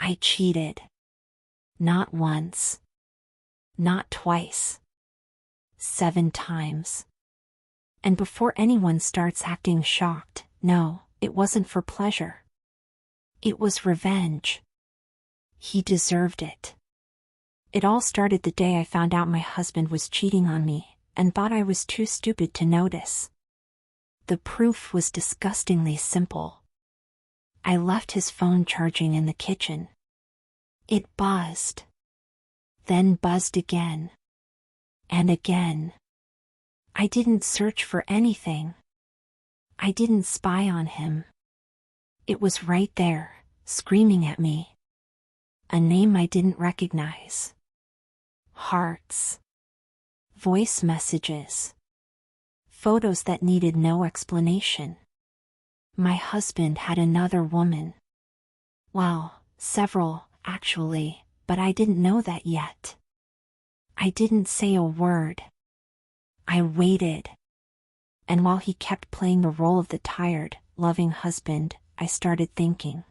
I cheated. Not once. Not twice. 7 times. And before anyone starts acting shocked, no, it wasn't for pleasure. It was revenge. He deserved it. It all started the day I found out my husband was cheating on me, and thought I was too stupid to notice. The proof was disgustingly simple. I left his phone charging in the kitchen. It buzzed. Then buzzed again. And again. I didn't search for anything. I didn't spy on him. It was right there, screaming at me. A name I didn't recognize. Hearts. Voice messages. Photos that needed no explanation. My husband had another woman. Well, several, actually, but I didn't know that yet. I didn't say a word. I waited. And while he kept playing the role of the tired, loving husband, I started thinking.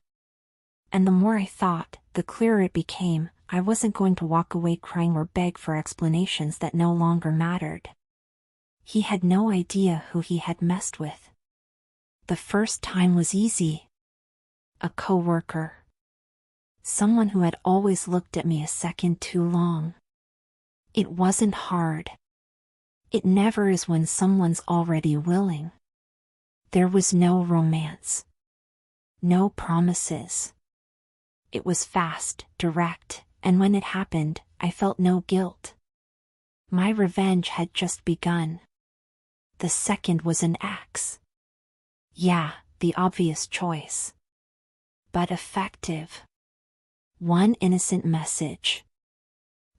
And the more I thought, the clearer it became, I wasn't going to walk away crying or beg for explanations that no longer mattered. He had no idea who he had messed with. The first time was easy. A coworker. Someone who had always looked at me a second too long. It wasn't hard. It never is when someone's already willing. There was no romance. No promises. It was fast, direct, and when it happened, I felt no guilt. My revenge had just begun. The second was an ex. Yeah, the obvious choice. But effective. One innocent message.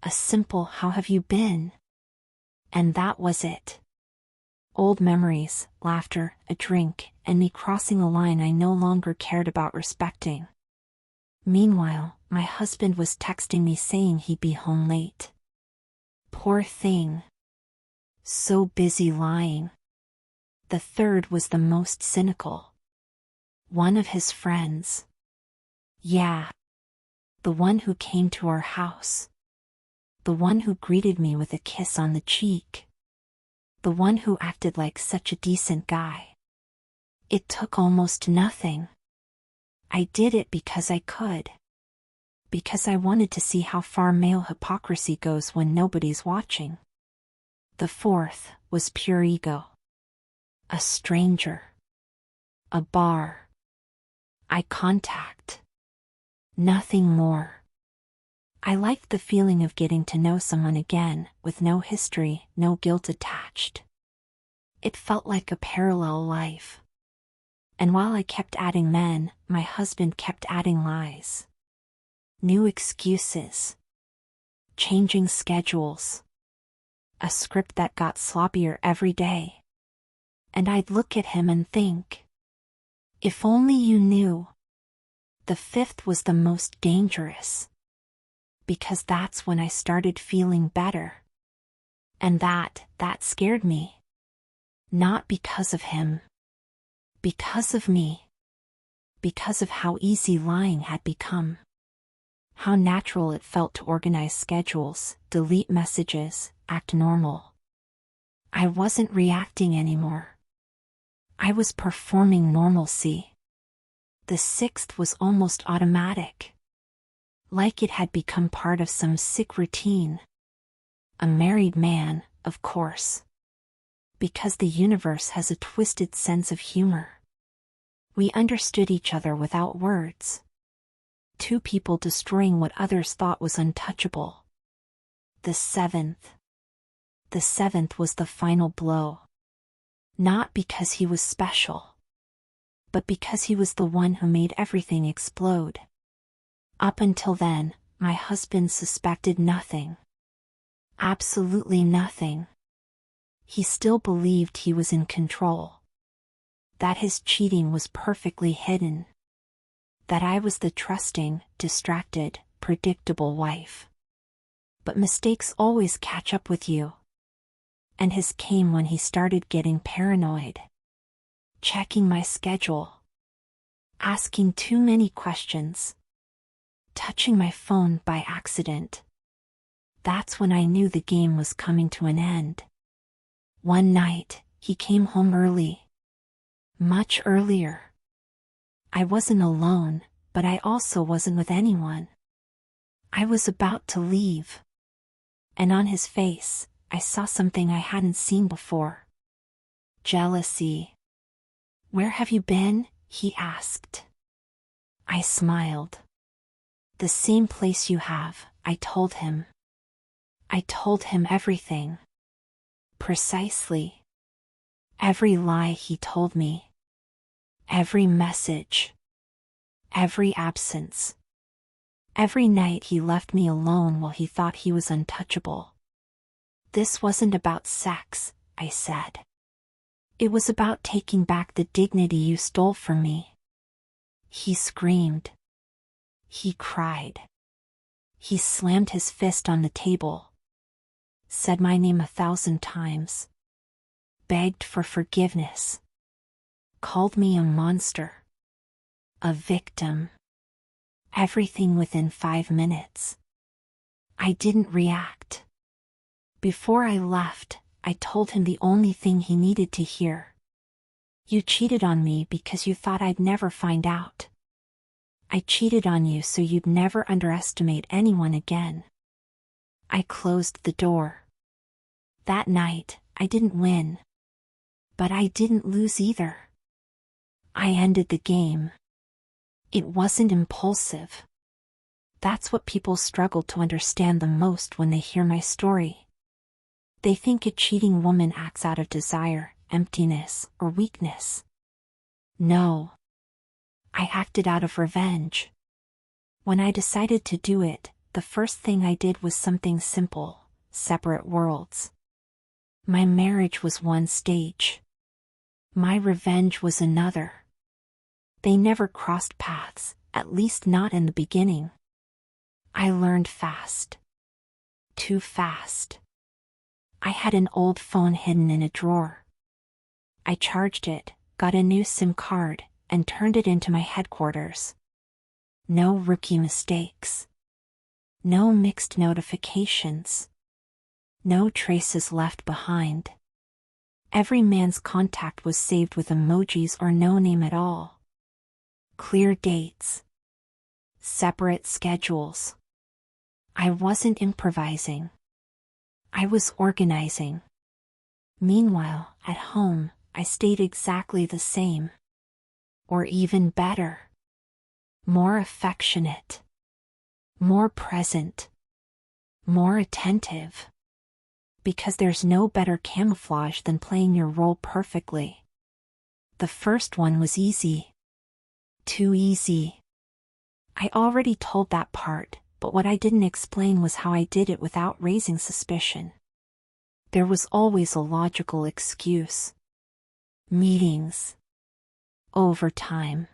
A simple "How have you been?" And that was it. Old memories, laughter, a drink, and me crossing a line I no longer cared about respecting. Meanwhile, my husband was texting me saying he'd be home late. Poor thing. So busy lying. The third was the most cynical. One of his friends. Yeah. The one who came to our house. The one who greeted me with a kiss on the cheek. The one who acted like such a decent guy. It took almost nothing. I did it because I could. Because I wanted to see how far male hypocrisy goes when nobody's watching. The fourth was pure ego. A stranger. A bar. Eye contact. Nothing more. I liked the feeling of getting to know someone again, with no history, no guilt attached. It felt like a parallel life. And while I kept adding men, my husband kept adding lies. New excuses. Changing schedules. A script that got sloppier every day. And I'd look at him and think, if only you knew. The fifth was the most dangerous. Because that's when I started feeling better. And that scared me. Not because of him. Because of me. Because of how easy lying had become. How natural it felt to organize schedules, delete messages, act normal. I wasn't reacting anymore. I was performing normalcy. The sixth was almost automatic. Like it had become part of some sick routine. A married man, of course. Because the universe has a twisted sense of humor. We understood each other without words. Two people destroying what others thought was untouchable. The seventh. The seventh was the final blow. Not because he was special. But because he was the one who made everything explode. Up until then, my husband suspected nothing. Absolutely nothing. He still believed he was in control. That his cheating was perfectly hidden. That I was the trusting, distracted, predictable wife. But mistakes always catch up with you. And his came when he started getting paranoid. Checking my schedule. Asking too many questions. touching my phone by accident. That's when I knew the game was coming to an end. One night, he came home early. Much earlier. I wasn't alone, but I also wasn't with anyone. I was about to leave. And on his face, I saw something I hadn't seen before. Jealousy. "Where have you been?" he asked. I smiled. "The same place you have," I told him. I told him everything. Precisely. Every lie he told me. Every message. Every absence. Every night he left me alone while he thought he was untouchable. "This wasn't about sex," I said. "It was about taking back the dignity you stole from me." He screamed. He cried. He slammed his fist on the table. Said my name 1,000 times. Begged for forgiveness. Called me a monster. A victim. Everything within 5 minutes. I didn't react. Before I left, I told him the only thing he needed to hear. "You cheated on me because you thought I'd never find out. I cheated on you so you'd never underestimate anyone again." I closed the door. That night, I didn't win. But I didn't lose either. I ended the game. It wasn't impulsive. That's what people struggle to understand the most when they hear my story. They think a cheating woman acts out of desire, emptiness, or weakness. No. I acted out of revenge. When I decided to do it, the first thing I did was something simple: separate worlds. My marriage was one stage. My revenge was another. They never crossed paths, at least not in the beginning. I learned fast. Too fast. I had an old phone hidden in a drawer. I charged it, got a new SIM card, and turned it into my headquarters. No rookie mistakes. No mixed notifications. No traces left behind. Every man's contact was saved with emojis or no name at all. Clear dates. Separate schedules. I wasn't improvising. I was organizing. Meanwhile, at home, I stayed exactly the same. Or even better. More affectionate. More present. More attentive. Because there's no better camouflage than playing your role perfectly. The first one was easy. Too easy. I already told that part, but what I didn't explain was how I did it without raising suspicion. There was always a logical excuse. Meetings. Overtime.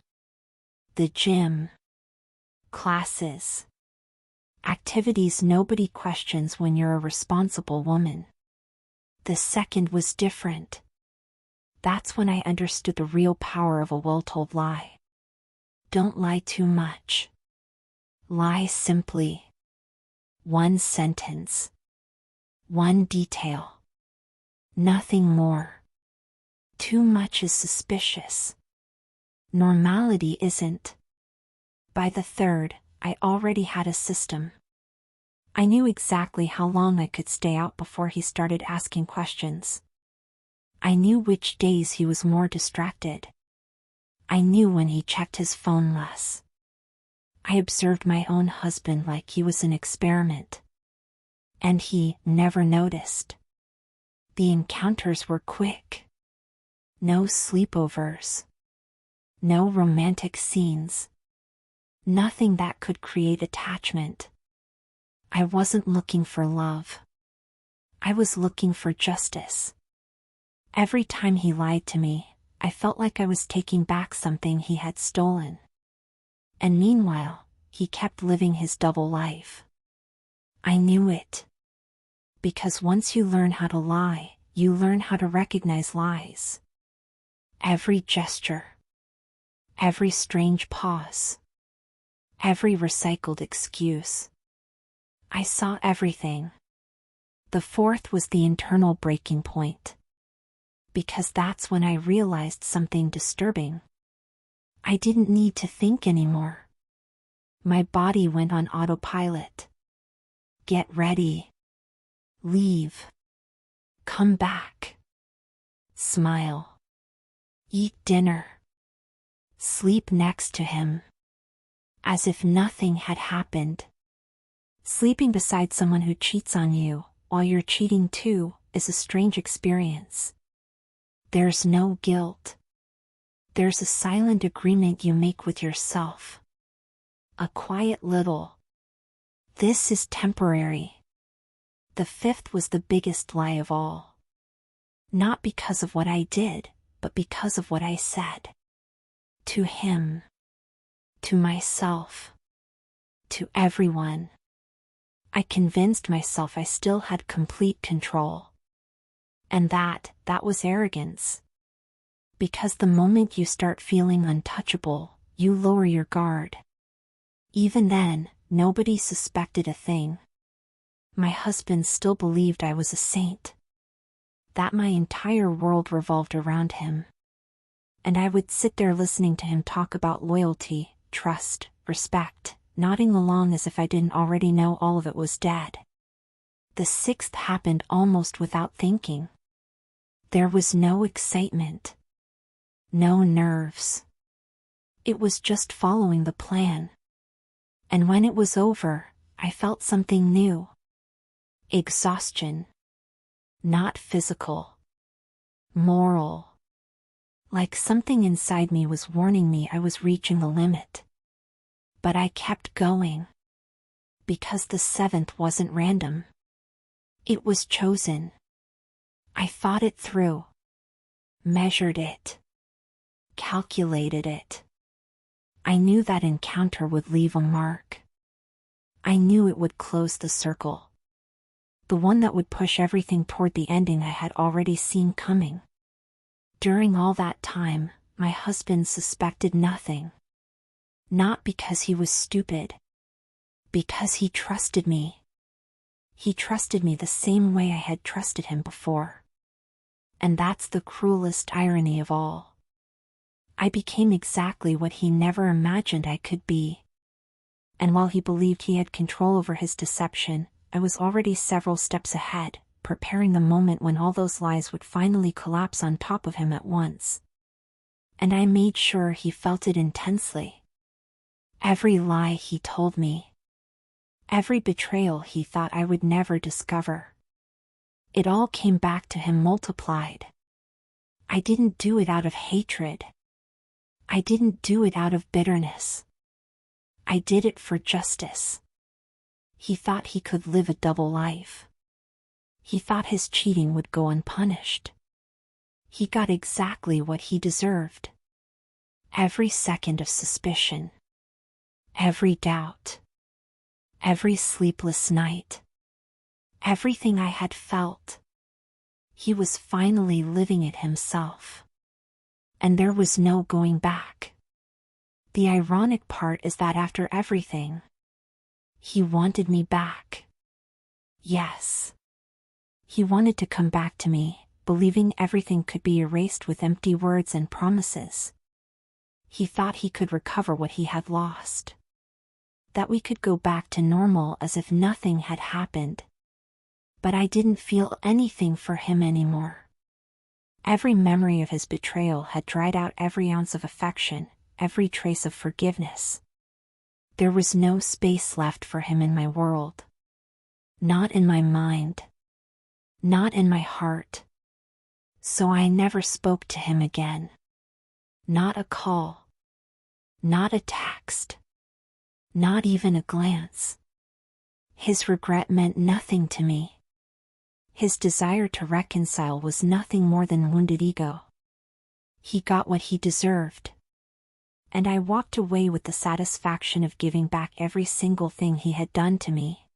The gym. Classes. Activities nobody questions when you're a responsible woman. The second was different. That's when I understood the real power of a well-told lie. Don't lie too much. Lie simply. One sentence. One detail. Nothing more. Too much is suspicious. Normality isn't. By the third, I already had a system. I knew exactly how long I could stay out before he started asking questions. I knew which days he was more distracted. I knew when he checked his phone less. I observed my own husband like he was an experiment. And he never noticed. The encounters were quick. No sleepovers. No romantic scenes. Nothing that could create attachment. I wasn't looking for love. I was looking for justice. Every time he lied to me, I felt like I was taking back something he had stolen. And meanwhile, he kept living his double life. I knew it. Because once you learn how to lie, you learn how to recognize lies. Every gesture. Every strange pause. every recycled excuse. I saw everything. The fourth was the internal breaking point. Because that's when I realized something disturbing. I didn't need to think anymore. My body went on autopilot. Get ready. Leave. Come back. Smile. Eat dinner. Sleep next to him. As if nothing had happened. Sleeping beside someone who cheats on you, while you're cheating too, is a strange experience. There's no guilt. There's a silent agreement you make with yourself. A quiet little, "This is temporary." The fifth was the biggest lie of all. Not because of what I did, but because of what I said. To him. To myself. To everyone. I convinced myself I still had complete control. And that was arrogance. Because the moment you start feeling untouchable, you lower your guard. Even then, nobody suspected a thing. My husband still believed I was a saint. That my entire world revolved around him. And I would sit there listening to him talk about loyalty, trust, respect, nodding along as if I didn't already know all of it was dead. The sixth happened almost without thinking. There was no excitement. No nerves. It was just following the plan. And when it was over, I felt something new. Exhaustion. Not physical. Moral. Like something inside me was warning me I was reaching the limit. But I kept going. Because the seventh wasn't random. It was chosen. I thought it through. Measured it. Calculated it. I knew that encounter would leave a mark. I knew it would close the circle. The one that would push everything toward the ending I had already seen coming. During all that time, my husband suspected nothing. Not because he was stupid. Because he trusted me. He trusted me the same way I had trusted him before. And that's the cruelest irony of all. I became exactly what he never imagined I could be. And while he believed he had control over his deception, I was already several steps ahead, preparing the moment when all those lies would finally collapse on top of him at once. And I made sure he felt it intensely. Every lie he told me. Every betrayal he thought I would never discover. It all came back to him multiplied. I didn't do it out of hatred. I didn't do it out of bitterness. I did it for justice. He thought he could live a double life. He thought his cheating would go unpunished. He got exactly what he deserved. Every second of suspicion. Every doubt. Every sleepless night. Everything I had felt. He was finally living it himself. And there was no going back. The ironic part is that after everything, he wanted me back. Yes. He wanted to come back to me, believing everything could be erased with empty words and promises. He thought he could recover what he had lost. That we could go back to normal as if nothing had happened. But I didn't feel anything for him anymore. Every memory of his betrayal had dried out every ounce of affection, every trace of forgiveness. There was no space left for him in my world. Not in my mind. Not in my heart. So I never spoke to him again. Not a call. Not a text. Not even a glance. His regret meant nothing to me. His desire to reconcile was nothing more than wounded ego. He got what he deserved. And I walked away with the satisfaction of giving back every single thing he had done to me.